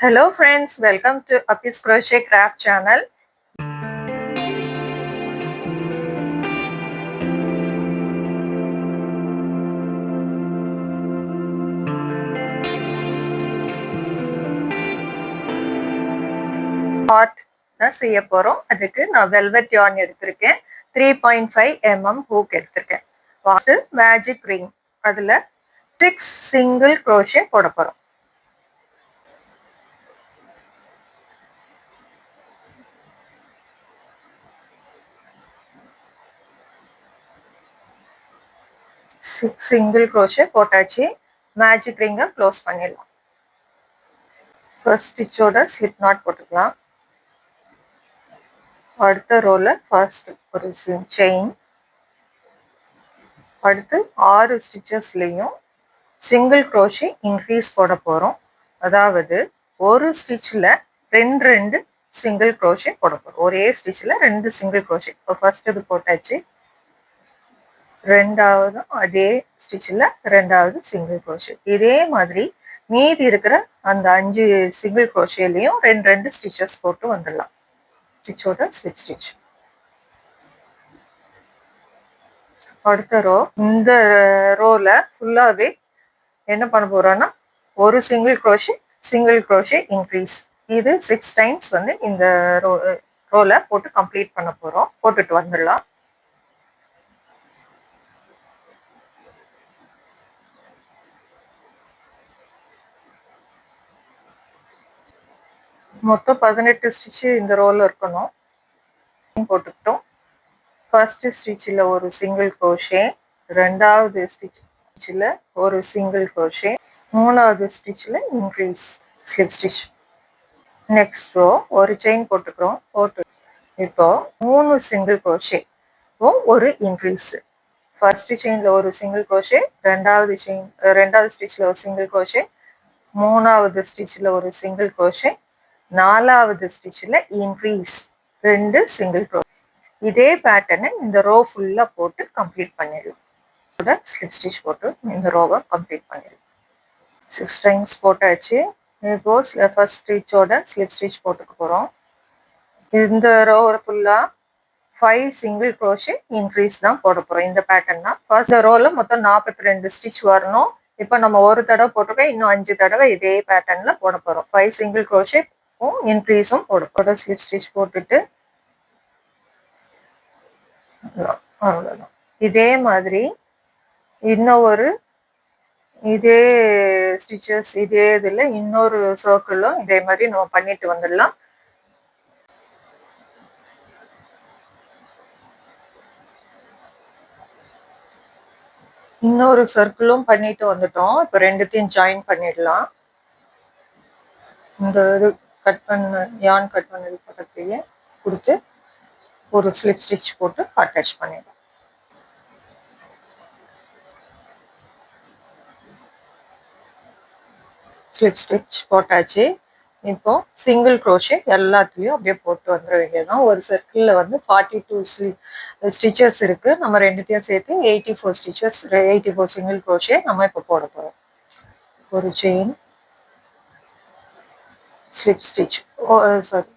Hello friends, welcome to Appi's Crochet Craft channel. Heart தான் செய்ய போறோம். அதுக்கு நான் velvet yarn எடுத்திருக்கேன். 3.5 mm hook எடுத்திருக்கேன். ஃபர்ஸ்ட் மேஜிக் ரிங் அதுல 6 single crochet போட போறோம். சிங்கிள் crochet போட்டாச்சு. மேஜிக் ரிங்கை க்ளோஸ் பண்ணிடலாம். ஃபர்ஸ்ட் ஸ்டிச்சோட ஸ்லிப் நாட் போட்டுக்கலாம். அடுத்த ரோல ஃபர்ஸ்ட் ஒரு செயின், அடுத்து 6 ஸ்டிச்சஸ்லையும் சிங்கிள் crochet இன்க்ரீஸ் போட போறோம். அதாவது ஒரு ஸ்டிச்சில் ரெண்டு சிங்கிள் crochet போட போறோம். ஒரே ஸ்டிச்சில் 2 சிங்கிள் crochet. இப்போ ஃபர்ஸ்ட் இது போட்டாச்சு, ரெண்டாவதும் அதே ஸ்டிச்சில் ரெண்டாவது சிங்கிள் crochet. இதே மாதிரி மீதி இருக்கிற அந்த 5 சிங்கிள் crochetலையும் ரெண்டு ஸ்டிச்சஸ் போட்டு வந்துடலாம். ஸ்டிச்சோட ஸ்லிப் ஸ்டிச். அடுத்த ரோ, இந்த ரோல ஃபுல்லாவே என்ன பண்ண போறோம்னா ஒரு சிங்கிள் crochet இன்க்ரீஸ். இது 6 டைம்ஸ் வந்து இந்த ரோல போட்டு கம்ப்ளீட் பண்ண போறோம். போட்டுட்டு வந்துடலாம். மொத்தம் 18 ஸ்டிச் இந்த ரோல இருக்கணும். போட்டுக்கிட்டோம். ஃபர்ஸ்ட் ஸ்டிச்சில் ஒரு சிங்கிள் crochet, ரெண்டாவது ஸ்டிச்சில் ஒரு சிங்கிள் crochet, மூணாவது ஸ்டிச்சில் increase slip stitch. Next row ஒரு செயின் போட்டுக்கிறோம். போட்டு இப்போ 3 சிங்கிள் crochet ஒரு இன்க்ரீஸ். ஃபர்ஸ்ட் செயின்ல ஒரு சிங்கிள் crochet, ரெண்டாவது ஸ்டிச்சில் ஒரு சிங்கிள் crochet, மூணாவது ஸ்டிச்சில் ஒரு சிங்கிள் crochet, நாலாவது ஸ்டிச்சில் இன்க்ரீஸ் 2 சிங்கிள் crochet. இதே பேட்டர்னை இந்த ரோ ஃபுல்லா போட்டு கம்ப்ளீட் பண்ணிடலாம். ஸ்லிப் ஸ்டிச் போட்டு இந்த ரோவை கம்ப்ளீட் பண்ணிடலாம். 6 டைம்ஸ் போட்டாச்சு. இப்போ ஃபர்ஸ்ட் ஸ்டிச்சோட ஸ்லிப் ஸ்டிச் போட்டுக்க போறோம். இந்த ரோ ஃபுல்லா 5 சிங்கிள் crochet இன்க்ரீஸ் தான் போட போறோம். இந்த பேட்டர்ன் தான். ஃபர்ஸ்ட் ரோல மொத்தம் 42 ஸ்டிச் வரணும். இப்போ நம்ம ஒரு தடவை போட்டிருக்கோம், இன்னும் 5 தடவை இதே பேட்டர்ன்ல போட போறோம். 5 சிங்கிள் crochet இன்க்ரீஸும் போட போறோம். ஸ்லிப் ஸ்டிச் போட்டுட்டு அவ்வளவுதான். இதே மாதிரி இன்னொரு இதே ஸ்டிச்சஸ் இதே இதுல இன்னொரு சர்க்கிளும் இதே மாதிரி நம்ம பண்ணிட்டு வந்துடலாம். இன்னொரு சர்க்கிளும் பண்ணிட்டு வந்துட்டோம். இப்போ ரெண்டுத்தையும் ஜாயின் பண்ணிடலாம். இந்த இது கட் பண்ண யான் கட் பண்ணது பக்கத்துலயே கொடுத்து ஒரு ஸ்லிப் ஸ்டிச் போட்டு அட்டாச் பண்ணிடலாம். ஸ்லிப் ஸ்டிச் போட்டாச்சு. இப்போ சிங்கிள் crochet எல்லாத்துலயும் அப்படியே போட்டு வந்துட வேண்டியதுதான். ஒரு சர்க்கிள்ல வந்து 42 ஸ்டிச்சஸ் இருக்கு. நம்ம ரெண்டுத்தையும் சேர்த்து 84 ஸ்டிச்சஸ், 84 சிங்கிள் crochet நம்ம இப்போ போட போறோம். ஒரு chain, slip stitch, sorry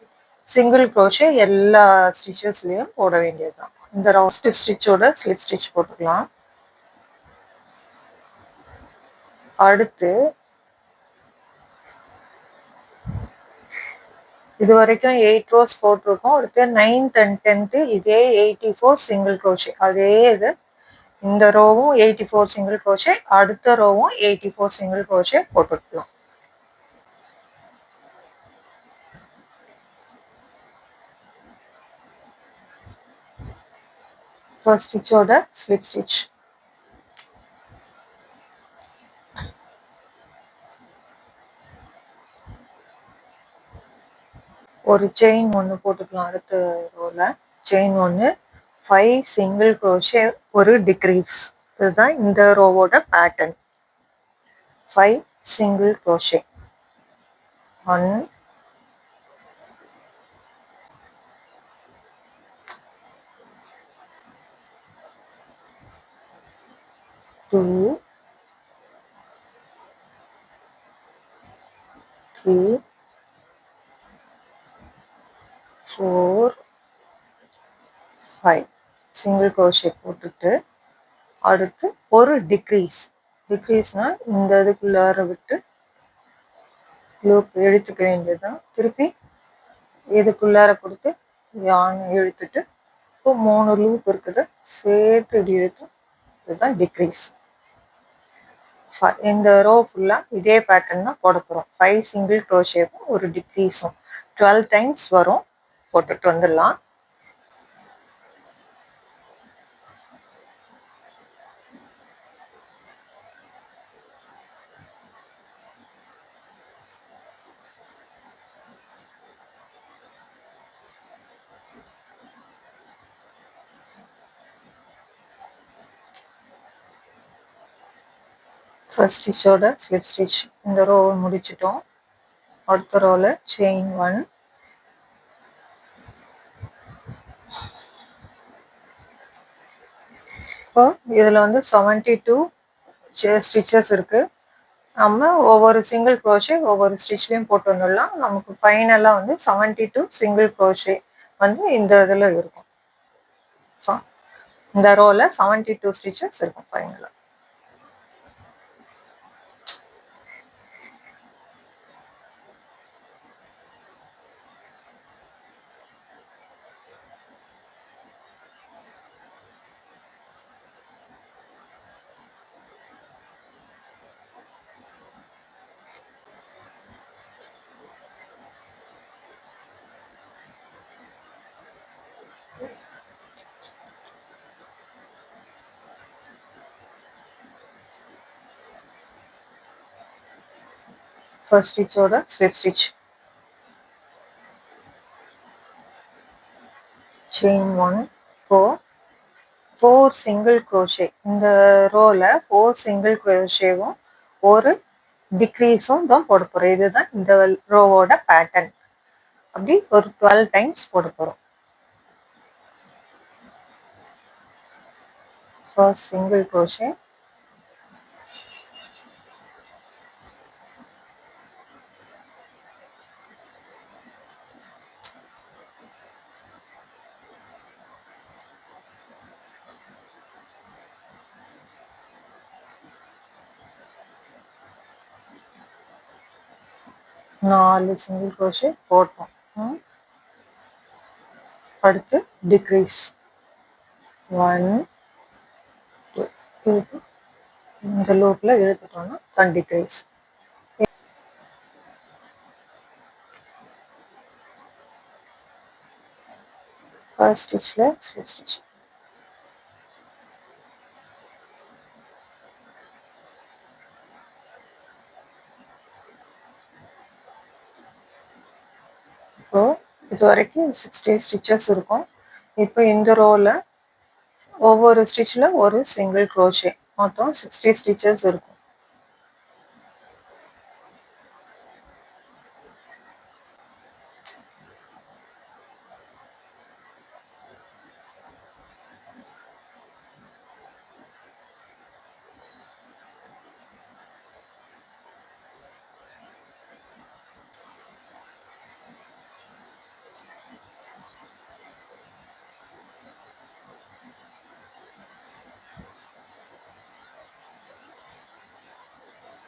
single crochet எல்லா ஸ்டிச்சஸ்லயும் போட வேண்டியதுதான். இந்த ரவுண்ட் ஸ்டிச்சோட ஸ்லிப் ஸ்டிச் போட்டுக்கலாம். அடுத்து இது வரைக்கும் 8 rows போட்டிருக்கோம். அடுத்து 9th and 10th இதே 84 சிங்கிள் crochet. அதே இது இந்த ரோவும் 84 சிங்கிள் crochet, அடுத்த ரோவும் 84 சிங்கிள் crochet போட்டுக்கலாம். ஃபர்ஸ்ட் ஸ்டிச்சோட ஸ்லிப் ஸ்டிச். ஒரு செயின் ஒன்று போட்டுக்கலாம். அடுத்த ரோல செயின் ஒன்று, 5 சிங்கிள் crochet ஒரு டிக்ரீஸ். இதுதான் இந்த ரோவோட pattern. 5 single crochet, 1 2 3 4 5 single crochet போட்டுட்டு அடுத்து ஒரு டிக்ரீஸ்னா இந்த இதுக்குள்ளார விட்டு லூப் இழுத்துக்க வேண்டியதுதான். திருப்பி இதுக்குள்ளார கொடுத்து யான் இழுத்துட்டு இப்போ 3 லூப் இருக்குது, சேர்த்து இப்படி இழுத்து இதுதான் டிக்ரீஸ். இந்த ரோ ஃபுல்லா இதே பேட்டர்ன் தான் போட போறோம். 5 சிங்கிள் crochetவும் ஒரு டிக்ரீஸும் 12 டைம்ஸ் வரும். போட்டுட்டு வந்துடலாம். ஃபர்ஸ்ட் ஸ்டிச்சோட ஸ்லிப் ஸ்டிச் இந்த ரோ முடிச்சிட்டோம். அடுத்த ரோல செயின் 1, இப்போ இதுல வந்து 72 ஸ்டிச்சஸ் இருக்கு. நம்ம ஒவ்வொரு சிங்கிள் crochet ஒவ்வொரு ஸ்டிச்லயும் போட்டு வந்துடலாம். நமக்கு ஃபைனலா வந்து 72 சிங்கிள் crochet வந்து இந்த இதுல இருக்கும். இந்த ரோல 72 ஸ்டிச்சஸ் இருக்கும் ஃபைனலா. ஃபர்ஸ்ட் ஸ்டிச்சோட slip stitch chain 1 4 single crochet. இந்த ரோல 4 சிங்கிள் crochetவும் ஒரு டிக்ரீஸும் தான் போட போறோம். இதுதான் இந்த ரோவோட பேட்டர்ன். அப்படி ஒரு 12 டைம்ஸ் போட போறோம். ஃபர்ஸ்ட் சிங்கிள் crochet, நாலு சிங்கிள் crochet போட்டோம். அடுத்து டிக்ரீஸ் 1 2 இந்த லூப்ல இழுத்துட்டோம்னா தான் டிக்ரீஸ். ஃபர்ஸ்ட் ஸ்டிச்ல ஸ்லிப் ஸ்டிச், இப்போ இது வரைக்கும் 60 ஸ்டிச்சஸ் இருக்கும். இப்போ இந்த ரோல ஒவ்வொரு ஸ்டிச்ல ஒரு சிங்கிள் crochet, மொத்தம் 60 ஸ்டிச்சஸ் இருக்கும்.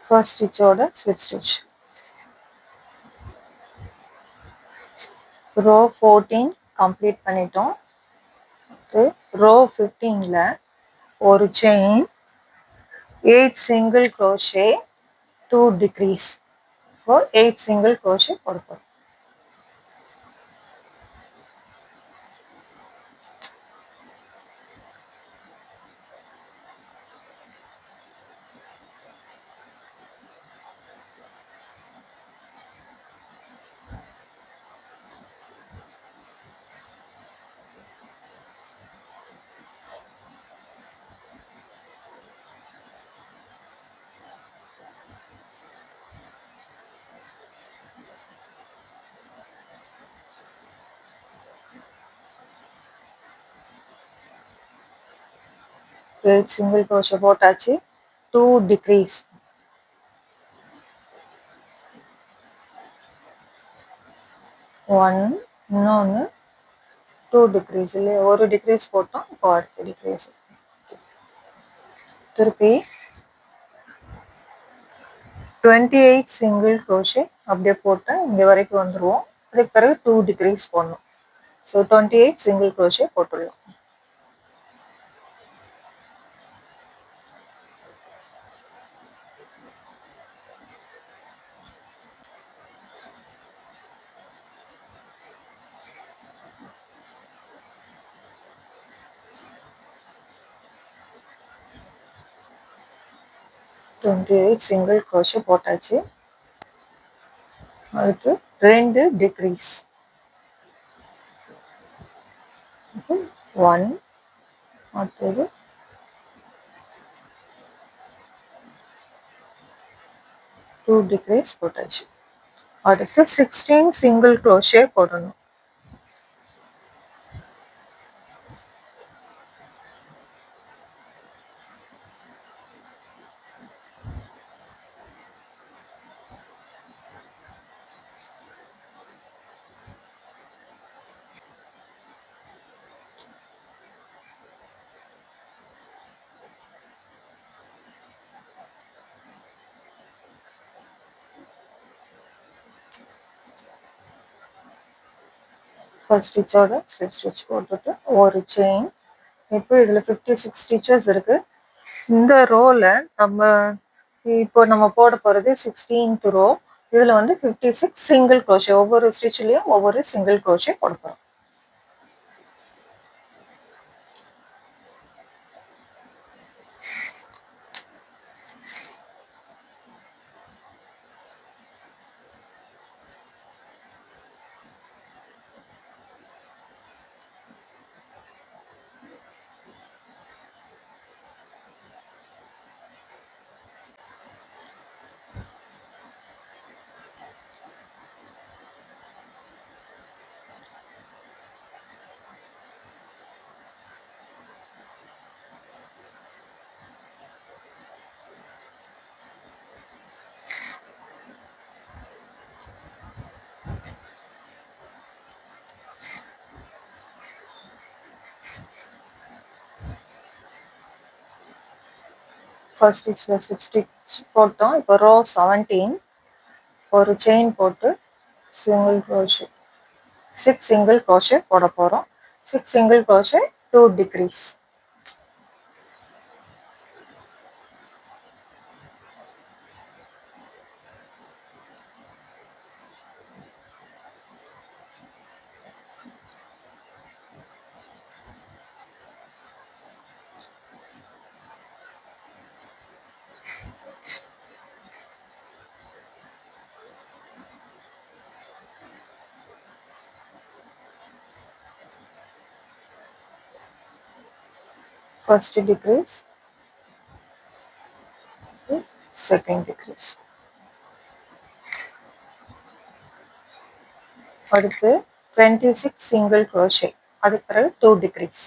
ஃபர்ஸ்ட் ஸ்டிச்சோட ஸ்லிப் ஸ்டிச் ரோ 14 கம்ப்ளீட் பண்ணிட்டோம். ரோ 15ல ஒரு செயின் 8 சிங்கிள் crochet 2 டிக்ரீஸ். இப்போ 8 சிங்கிள் crochet போட போறோம். எயிட் சிங்கிள் crochet போட்டாச்சு. 2 டிக்ரீஸ். 1 இன்னொன்று 2 டிக்ரீஸ் இல்லையா, ஒரு டிக்ரீஸ் போட்டோம். இப்போ அடுத்த டிக்ரீஸ் திருப்பி 28 சிங்கிள் க்ரோஷே அப்படியே போட்டு இங்கே வரைக்கும் வந்துடுவோம். அதுக்கு பிறகு 2 டிக்ரீஸ் போடணும். ஸோ 28 சிங்கிள் க்ரோஷே போட்டுடலாம். சிங்கிள் க்ரோஷே போட்டாச்சு. அடுத்து 2 டிக்ரீஸ் 1, அடுத்தது 2 டிக்ரீஸ் போட்டாச்சு. அடுத்து 16 சிங்கிள் க்ரோஷே போடணும். ஃபர்ஸ்ட் ஸ்டிச்சோட ஸ்லிப் ஸ்டிச் போட்டுட்டு ஒரு செயின். இப்போ இதில் 56 ஸ்டிச்சஸ் இருக்கு. இந்த ரோல நம்ம போட போகிறது 16th ரோ. இதில் வந்து 56 சிங்கிள் க்ரோஷே, ஒவ்வொரு ஸ்டிச்லேயும் ஒவ்வொரு சிங்கிள் க்ரோஷே போட போகிறோம். ஃபர்ஸ்ட் ஸ்டிச்சில் 6 ஸ்டிச் போட்டோம். இப்போ ரோ 17 ஒரு செயின் போட்டு சிங்கிள் க்ரோஷே 6 சிங்கிள் க்ரோஷே போட போகிறோம். 6 single crochet 2 decrease. First decrease, second decrease. அடுத்து 26 சிங்கிள் க்ரோஷே, அதுக்கு பிறகு 2 டிக்ரீஸ்.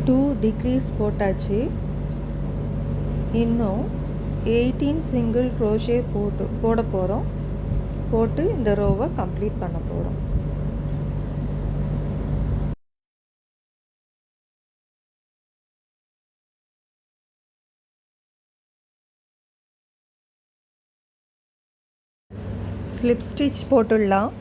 டூ டிக்ரீஸ் போட்டாச்சு. இன்னும் 18 சிங்கிள் க்ரோஷே போட போகிறோம். போட்டு இந்த ரோவை கம்ப்ளீட் பண்ண போகிறோம். ஸ்லிப் ஸ்டிச் போட்டுடலாம்.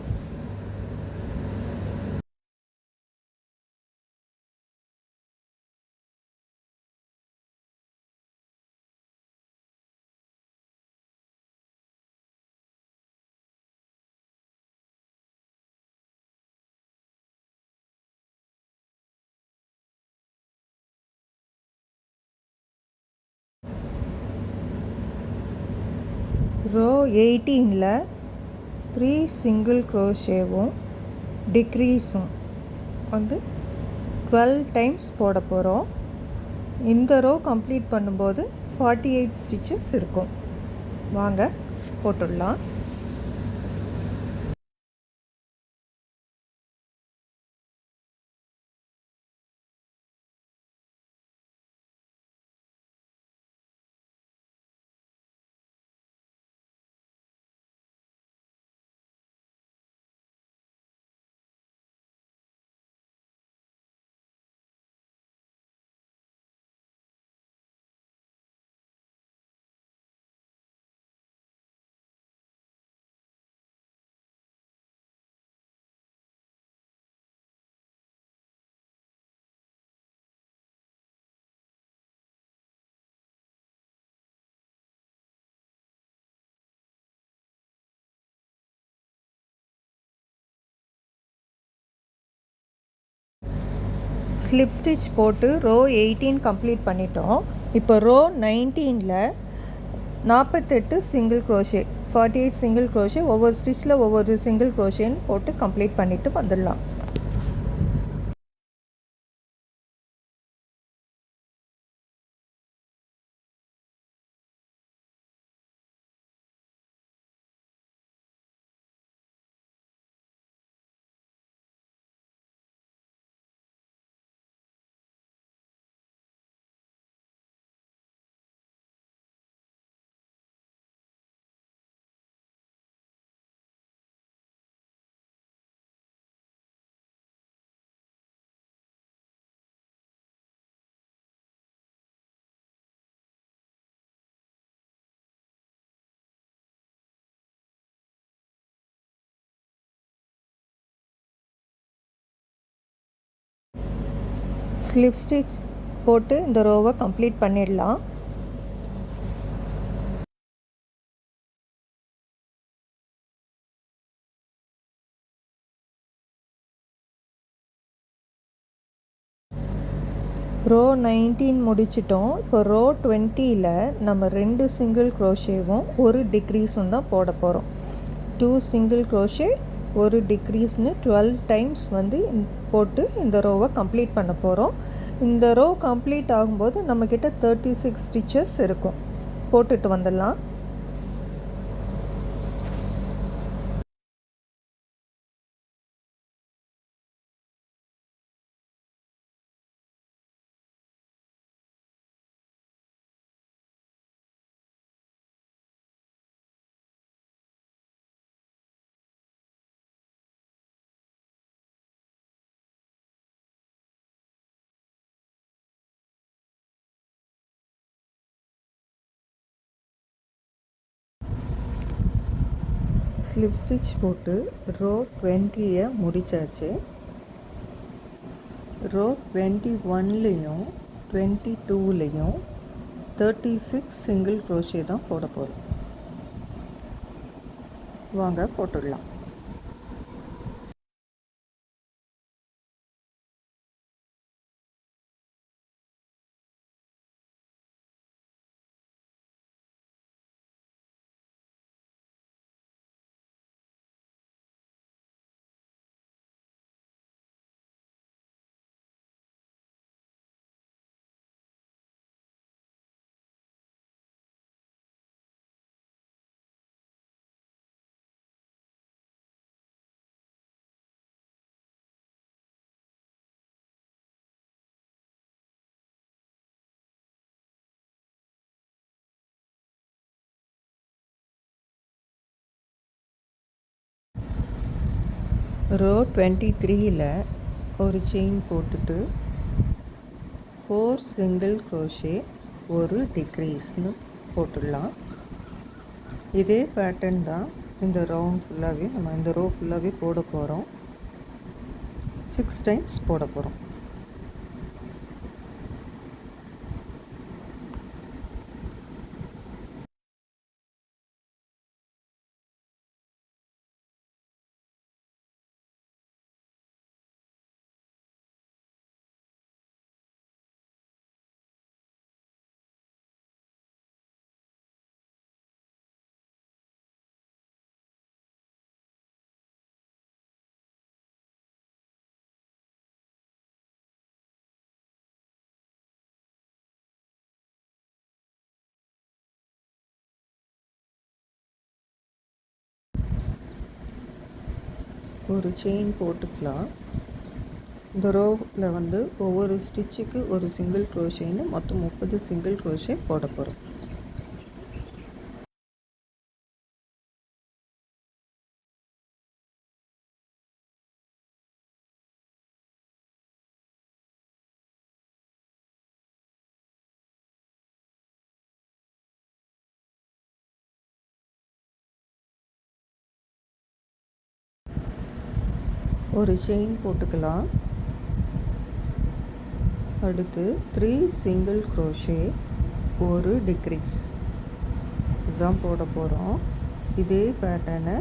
ரோ 18ல் 3 சிங்கிள் க்ரோஷேவும் டிக்ரீஸும் வந்து 12 டைம்ஸ் போட போகிறோம். இந்த ரோ கம்ப்ளீட் பண்ணும்போது 48 ஸ்டிச்சஸ் இருக்கும். வாங்க போட்டுடலாம். ஸ்லிப் ஸ்டிச் போட்டு ரோ 18 கம்ப்ளீட் பண்ணிட்டோம். இப்போ ரோ 19ல் 48 சிங்கிள் க்ரோஷே, 48 சிங்கிள் க்ரோஷே, ஒவ்வொரு ஸ்டிச்சில் ஒவ்வொரு சிங்கிள் க்ரோஷேன்னு போட்டு கம்ப்ளீட் பண்ணிவிட்டு வந்துடலாம். ஸ்லிப் ஸ்டிச் போட்டு இந்த ரோவை கம்ப்ளீட் பண்ணிடலாம். ரோ 19 முடிச்சிட்டோம். இப்போ ரோ 20ல் நம்ம 2 சிங்கிள் க்ரோஷேவும் ஒரு டிக்ரீஸும் தான் போட போகிறோம். 2 சிங்கிள் க்ரோஷே, ஒரு டிக்ரீஸ்னு 12 டைம்ஸ் வந்து போட்டு இந்த ரோவை கம்ப்ளீட் பண்ண போகிறோம். இந்த ரோ கம்ப்ளீட் ஆகும்போது நம்மக்கிட்ட 36 ஸ்டிச்சஸ் இருக்கும். போட்டுட்டு வந்துடலாம். ஸ்லிப் ஸ்டிச் போட்டு ரோ 20யை முடித்தாச்சு. ரோ 21லேயும் 22லேயும் 36 சிங்கிள் க்ரோஷே தான் போட போகிறோம். வாங்க போட்டுடலாம். ரோ 23ல் ஒரு செயின் போட்டுட்டு 4 சிங்கிள் க்ரோஷே, ஒரு டிக்ரீஸ்னு போட்டுடலாம். இதே பேட்டர்ன் தான் இந்த ரவுண்ட் ஃபுல்லாகவே நம்ம இந்த ரோ ஃபுல்லாகவே போட போகிறோம். 6 டைம்ஸ் போட போகிறோம். ஒரு செயின் போட்டுக்கலாம். இந்த ரோவில் வந்து ஒவ்வொரு ஸ்டிச்சுக்கு ஒரு சிங்கிள் க்ரோஷேன்னு மொத்தம் 30 சிங்கிள் க்ரோஷே போட போகிறோம். ஒரு செயின் போட்டுக்கலாம். அடுத்து 3 சிங்கிள் க்ரோஷே, ஒரு டிக்ரீஸ், இதுதான் போட போகிறோம். இதே பேட்டர்னை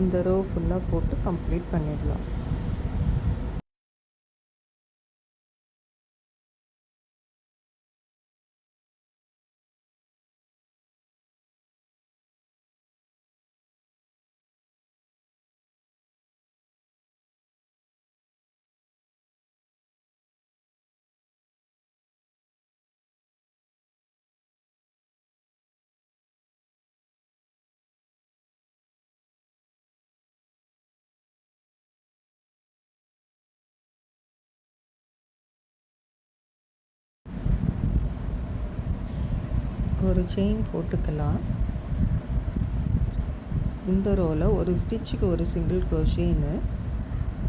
இந்த ரோ ஃபுல்லாக போட்டு கம்ப்ளீட் பண்ணிடலாம். ஒரு செயின் போட்டுக்கலாம். இந்த ரோவில் ஒரு ஸ்டிச்சுக்கு ஒரு சிங்கிள் க்ரோஷேன்னு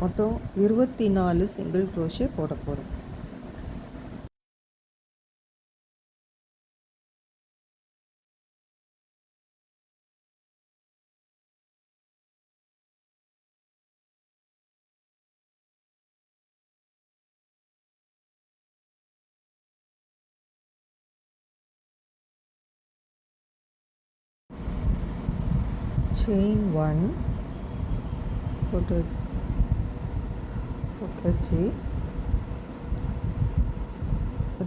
மொத்தம் 24 சிங்கிள் க்ரோஷே போட போகிறோம். செயின் 1 போட்டாச்சு.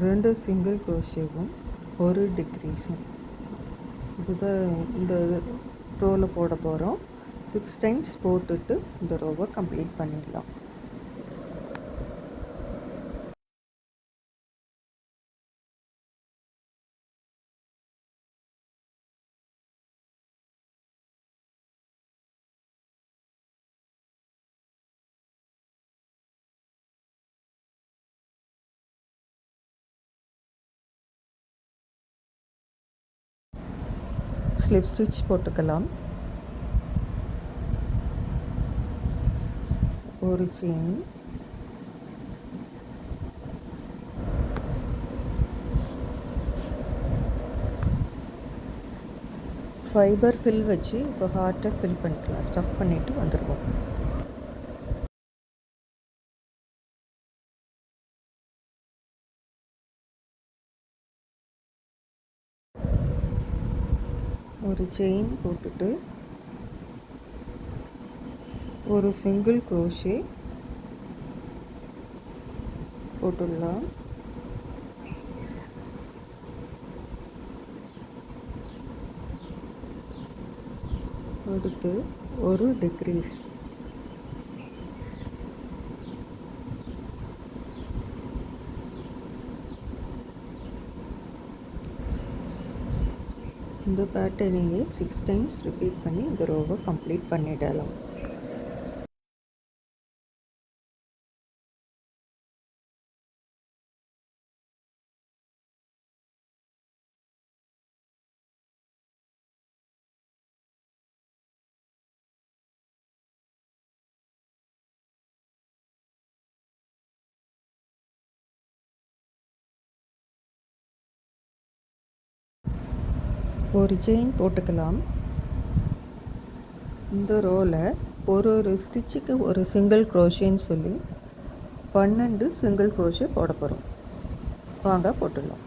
2 சிங்கிள் க்ரோஷேவும் ஒரு டிக்ரீஸும், இதுதான் இந்த ரோவில் போட போகிறோம். 6 டைம்ஸ் போட்டுட்டு இந்த ரோவை கம்ப்ளீட் பண்ணிடலாம். ஸ்லிப் ஸ்டிச் போட்டுக்கலாம். ஒரு செயின், ஃபைபர் ஃபில் வச்சு இப்போ ஹார்ட்டை ஃபில் பண்ணிக்கலாம். ஸ்டஃப் பண்ணிவிட்டு வந்துடுவோம். ஒரு செயின் போட்டுட்டு ஒரு சிங்கிள் க்ரோஷே போட்டுடலாம். அடுத்து ஒரு டிக்ரீஸ், இந்த பேட்டர்னையே 6 டைம்ஸ் ரிப்பீட் பண்ணி இந்த ரோவை கம்ப்ளீட் பண்ணிடலாம். ஒரு செயின் போட்டுக்கலாம். இந்த ரோவில் ஒரு ஸ்டிச்சுக்கு ஒரு சிங்கிள் க்ரோஷேன்னு சொல்லி 12 சிங்கிள் க்ரோஷே போட போகிறோம். வாங்க போட்டுடலாம்.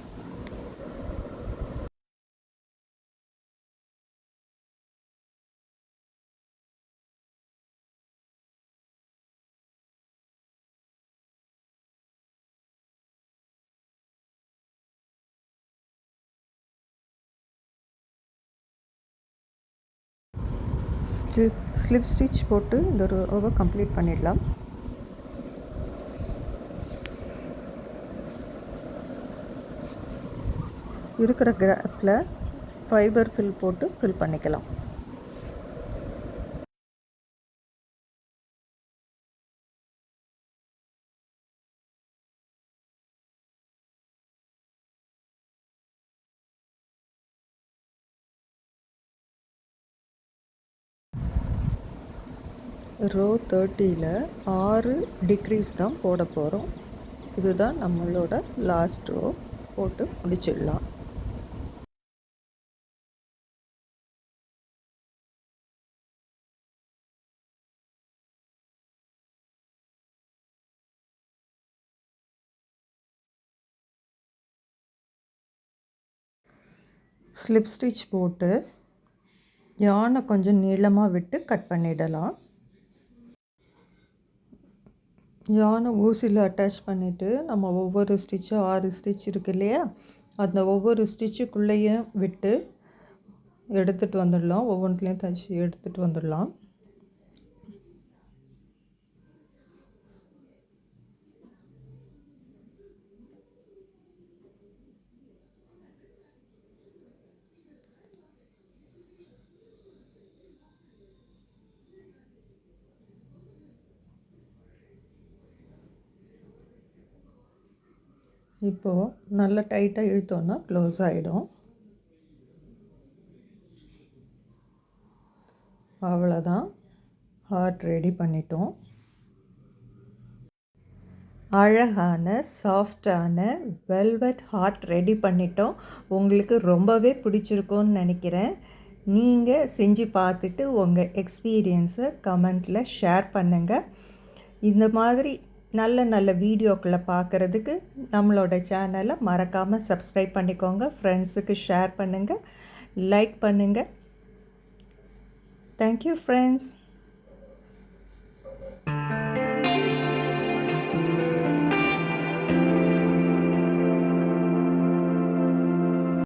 ஸ்லிப் ஸ்டிச் போட்டு இந்த ரோவை கம்ப்ளீட் பண்ணிடலாம். இருக்கிற கேப்பில் ஃபைபர் ஃபில் போட்டு ஃபில் பண்ணிக்கலாம். ரோ 30ல் 6 டிக்ரீஸ் தான் போட போகிறோம். இதுதான் நம்மளோட லாஸ்ட் ரோ. போட்டு முடிச்சிடலாம். ஸ்லிப் ஸ்டிச் போட்டு யானை கொஞ்சம் நீளமாக விட்டு கட் பண்ணிடலாம். யானை ஊசியில் அட்டாச் பண்ணிவிட்டு நம்ம ஒவ்வொரு ஸ்டிச்சும் 6 ஸ்டிச் இருக்கு இல்லையா, அந்த ஒவ்வொரு ஸ்டிச்சுக்குள்ளேயும் விட்டு எடுத்துகிட்டு வந்துடலாம். ஒவ்வொன்றுலேயும் தைச்சி எடுத்துகிட்டு வந்துடலாம். இப்போது நல்லா டைட்டாக இழுத்தோன்னா க்ளோஸ் ஆகிடும். அவ்வளோதான், ஹார்ட் ரெடி பண்ணிட்டோம். அழகான சாஃப்டான வெல்வெட் ஹார்ட் ரெடி பண்ணிட்டோம். உங்களுக்கு ரொம்பவே பிடிச்சிருக்கும்னு நினைக்கிறேன். நீங்கள் செஞ்சு பார்த்துட்டு உங்கள் எக்ஸ்பீரியன்ஸை கமெண்ட்டில் ஷேர் பண்ணுங்கள். இந்த மாதிரி நல்ல நல்ல வீடியோக்களை பார்க்குறதுக்கு நம்மளோட சேனலை மறக்காமல் சப்ஸ்கிரைப் பண்ணிக்கோங்க. ஃப்ரெண்ட்ஸுக்கு ஷேர் பண்ணுங்கள், லைக் பண்ணுங்கள். Thank you friends.